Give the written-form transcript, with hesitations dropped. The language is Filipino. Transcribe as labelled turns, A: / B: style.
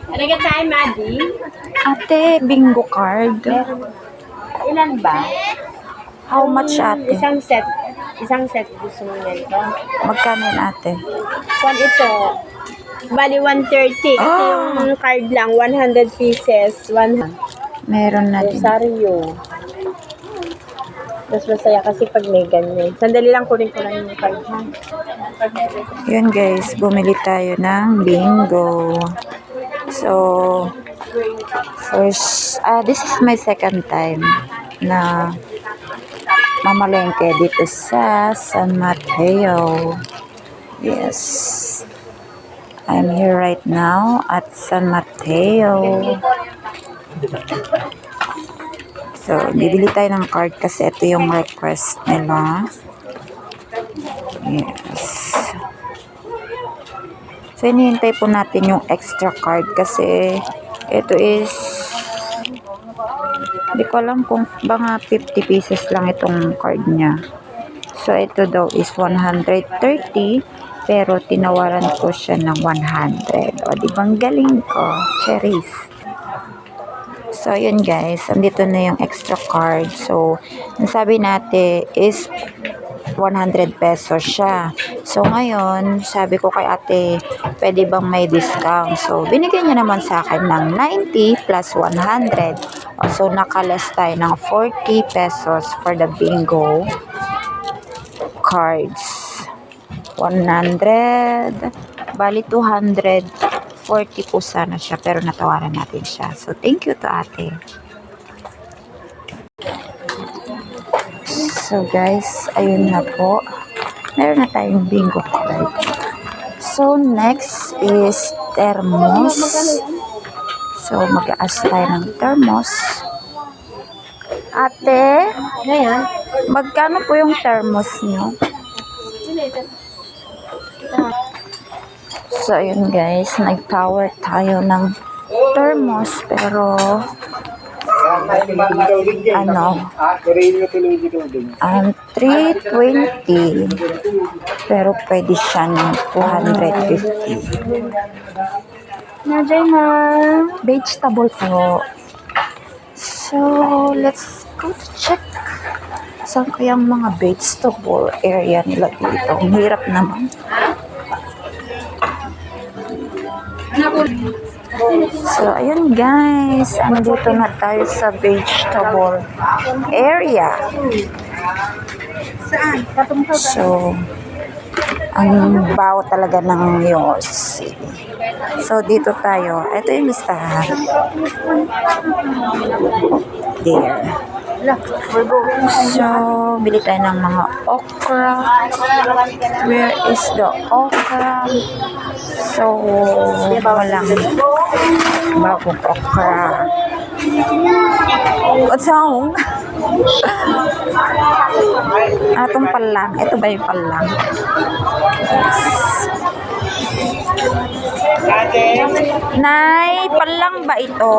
A: Ano ka tayo, Maddie?
B: Ate, bingo card.
A: Ilan ba?
B: How much, ate?
A: Isang set. Isang set gusto mo nito.
B: Magkano yun, ate?
A: Kung ito, bali 130. Kasi yung card lang, 100 pieces.
B: Meron na din.
A: Rosario. Mas masaya kasi pag may ganyan. Sandali lang, kunin ko lang yung card ha.
B: Yun guys, bumili tayo ng bingo. So, first, this is my second time na mamalengke dito sa San Mateo. Yes. I'm here right now at San Mateo. So, bibili tayo ng card kasi ito yung request nila. Yes. So, hinihintay po natin yung extra card kasi ito is hindi ko alam kung mga 50 pieces lang itong card niya. So, ito daw is 130 pero tinawaran ko siya ng 100. O, di bang galing ko? Cherries. So, yun guys. Andito na yung extra card. So, ang sabi natin is 100 pesos siya. So, ngayon, sabi ko kay ate, pwede bang may discount? So, binigyan niya naman sa akin ng 90 plus 100. So, nakalas tayo ng 40 pesos for the bingo cards. 100. Bali, 240 po sana siya. Pero natawaran natin siya. So, thank you to ate. So guys, ayun na po. Meron na tayong bingo card. So next is thermos. So mag-aas tayo ng thermos. Ate, magkano po yung thermos niyo? So ayun guys, nag-tower tayo ng thermos pero ano, 320 pero pwede siya ng 250. Vegetable po. So let's go to check saan kayang mga vegetable area nila dito. Ang hirap naman. So, ayun guys, andito na tayo sa vegetable area. So, ang baho talaga ng yosi. So, dito tayo. Ito yung listahan. There. So, bili tayo ng mga okra. Where is the okra? So, walang bagong okra. What's wrong? Atong palang. Ito ba yung palang? Nay, palang ba ito?